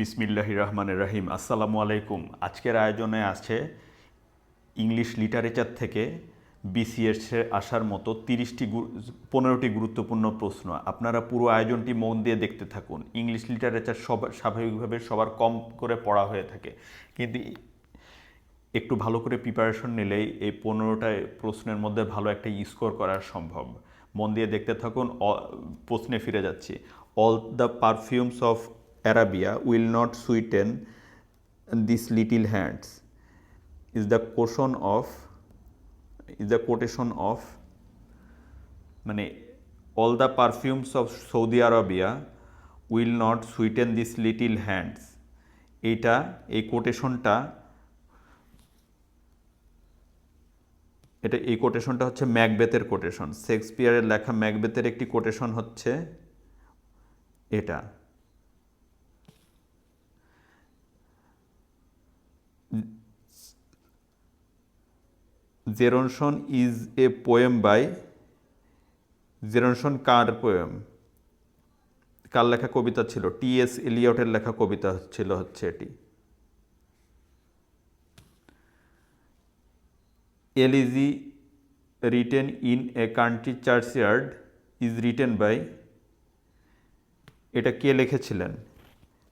বিসমিল্লাহির রহমানির রহিম। আসসালামু আলাইকুম। আজকের আয়োজনে আছে ইংলিশ লিটারেচার থেকে বিসিএসে আসার মতো 15টি গুরুত্বপূর্ণ প্রশ্ন। আপনারা পুরো আয়োজনটি মন দিয়ে দেখতে থাকুন। ইংলিশ লিটারেচার স্বাভাবিকভাবে সবার কম করে পড়া হয়ে থাকে, কিন্তু একটু ভালো করে প্রিপারেশন নিলেই এই 15টা প্রশ্নের মধ্যে ভালো একটা স্কোর করা সম্ভব। মন দিয়ে দেখতে থাকুন। প্রশ্নে ফিরে যাচ্ছি। All the perfumes of Arabia will not sweeten this little hands is the quotation of মানে all the perfumes of Saudi Arabia will not sweeten this little hands. এই কোটেশনটা এই কোটেশনটা হচ্ছে ম্যাকবেথের কোটেশন। শেক্সপিয়ারের লেখা ম্যাকবেথের একটি কোটেশন হচ্ছে এটা। জেরনসন ইজ এ পোয়েম বাই জেরনসন কার পোয়েম? কার লেখা কবিতা ছিল? টি.এস. এলিয়টের লেখা কবিতা ছিল হচ্ছে এটি। Elegy written in a country churchyard is written by, এটা কে লিখেছিলেন?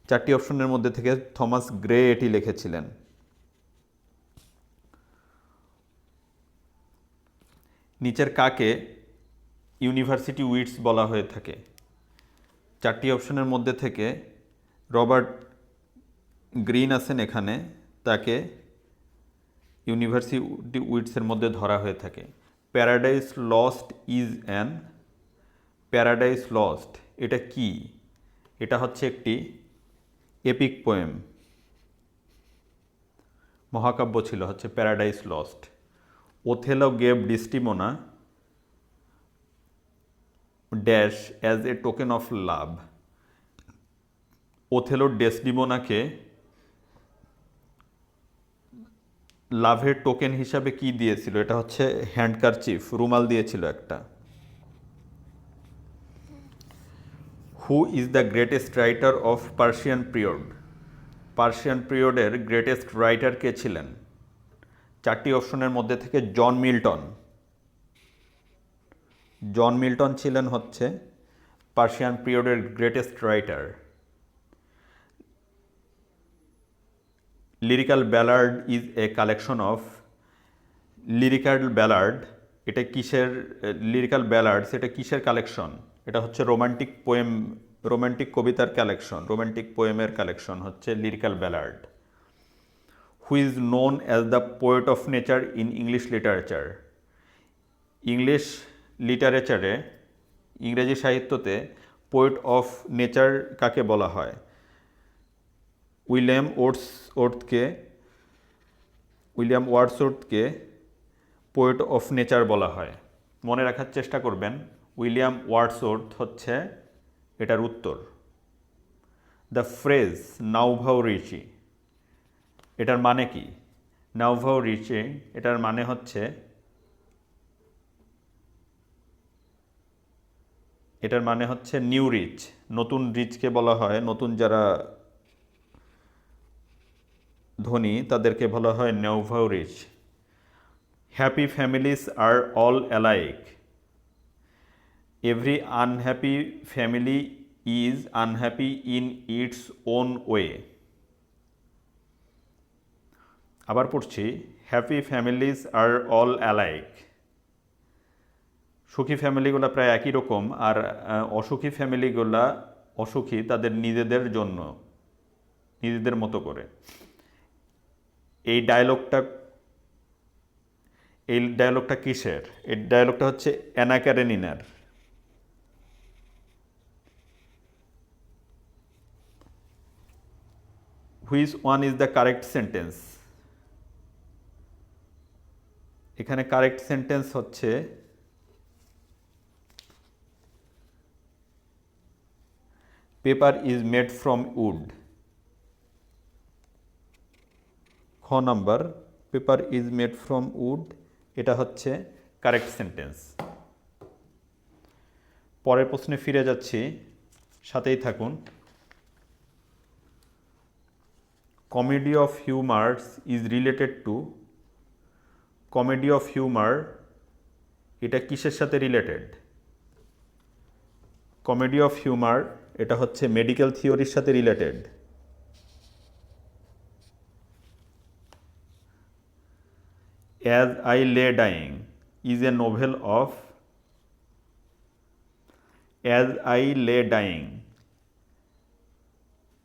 চারটি অপশনের মধ্যে থেকে থমাস গ্রে এটি লিখেছিলেন। নিচের কাকে ইউনিভার্সিটি উইটস বলা হয়ে থাকে? চারটি অপশনের মধ্যে থেকে রবার্ট গ্রিন আছেন এখানে, তাকে ইউনিভার্সিটি উইটসের মধ্যে ধরা হয়ে থাকে। প্যারাডাইস লস্ট এটা কি? এটা হচ্ছে একটি এপিক পোয়েম, মহাকাব্য ছিল হচ্ছে paradise lost. Othello gave Desdemona dash as a token of love. Othello ডেসডিমোনাকে লাভের টোকেন হিসাবে কি দিয়েছিল? এটা হচ্ছে হ্যান্ডকারচিফ, রুমাল দিয়েছিল একটা। Who is the greatest writer of Persian period? Persian পিরিয়ডের গ্রেটেস্ট রাইটার কে ছিলেন? চারটি অপশনের মধ্যে থেকে জন মিল্টন ছিলেন হচ্ছে পার্সিয়ান পিরিয়ডের greatest writer. Lyrical ballad is a collection of, lyrical ballad এটা কিসের? লিরিক্যাল ব্যালার্ডস এটা কিসের কালেকশন? এটা হচ্ছে রোমান্টিক কবিতার কালেকশন, রোমান্টিক পোয়েমের কালেকশন হচ্ছে lyrical ballad. Who is known as the poet of nature in English literature? English লিটারেচারে, ইংরেজি সাহিত্যতে পোয়েট অফ নেচার কাকে বলা হয়? উইলিয়াম ওয়ার্ডসওয়ার্থকে পোয়েট অফ নেচার বলা হয়। মনে রাখার চেষ্টা করবেন, উইলিয়াম ওয়ার্ডসওয়ার্থ হচ্ছে এটার উত্তর। দ্য ফ্রেজ নাউভাউ রিচি এটার মানে কি? নাউভাউ রিচি এটার মানে হচ্ছে, নিউ রিচ, নতুন রিচকে বলা হয়, নতুন যারা ধনী তাদেরকে বলা হয় nouveau riche. Happy families are all alike. Every unhappy family is unhappy in its own way. আবার পড়ছি, happy families are all alike. সুখী ফ্যামিলিগুলো প্রায় একই রকম, আর অসুখী ফ্যামিলিগুলা অসুখী তাদের নিজেদের মতো করে। এই ডায়লগটা কিসের? এই ডায়লগটা হচ্ছে অ্যানা ক্যারেনিনার। Which one is the correct sentence? এখানে কারেক্ট সেন্টেন্স হচ্ছে paper is made from wood. খ number, paper is made from wood, এটা হচ্ছে কারেক্ট সেন্টেন্স। পরের প্রশ্নে ফিরে যাচ্ছি, সাথেই থাকুন। Comedy of humours is related to, comedy of humour এটা কিসের সাথে রিলেটেড? কমেডি অফ হিউমার এটা হচ্ছে মেডিকেল থিওরির সাথে রিলেটেড। অ্যাজ আই লে dyeing is a novel of, as I লে ডাইং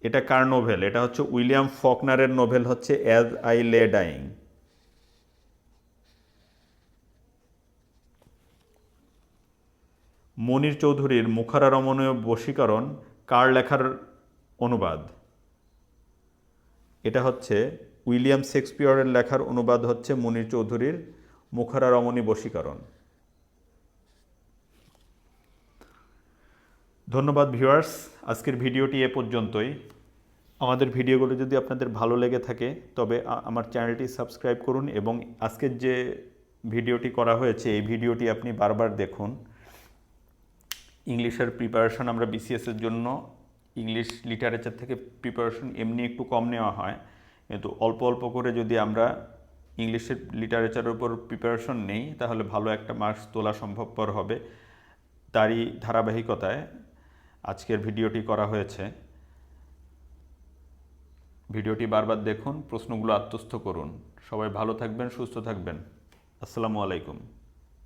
এটা কার নোভেল? এটা হচ্ছে উইলিয়াম ফকনারের নোভেল হচ্ছে অ্যাজ আই লে ডাইং। মনির চৌধুরীর মুখারা রমণীয় বশীকরণ কার লেখার অনুবাদ? এটা হচ্ছে উইলিয়াম শেক্সপিয়রের লেখার অনুবাদ হচ্ছে মনির চৌধুরীর মুখারা রমণী বশীকরণ। ধন্যবাদ ভিউয়ার্স, আজকের ভিডিওটি এ পর্যন্তই। আমাদের ভিডিওগুলো যদি আপনাদের ভালো লেগে থাকে তবে আমার চ্যানেলটি সাবস্ক্রাইব করুন এবং আজকের যে ভিডিওটি করা হয়েছে এই ভিডিওটি আপনি বারবার দেখুন। ইংলিশের প্রিপারেশন আমরা বিসিএসের জন্য ইংলিশ লিটারেচার থেকে প্রিপারেশন এমনি একটু কম নেওয়া হয়, কিন্তু অল্প অল্প করে যদি আমরা ইংলিশের লিটারেচারের উপর প্রিপারেশন নেই তাহলে ভালো একটা মার্কস তোলা সম্ভবপর হবে। তারই ধারাবাহিকতায় আজকের ভিডিওটি করা হয়েছে। ভিডিওটি বারবার দেখুন, প্রশ্নগুলো আত্মস্থ করুন। সবাই ভালো থাকবেন, সুস্থ থাকবেন। আসসালামু আলাইকুম।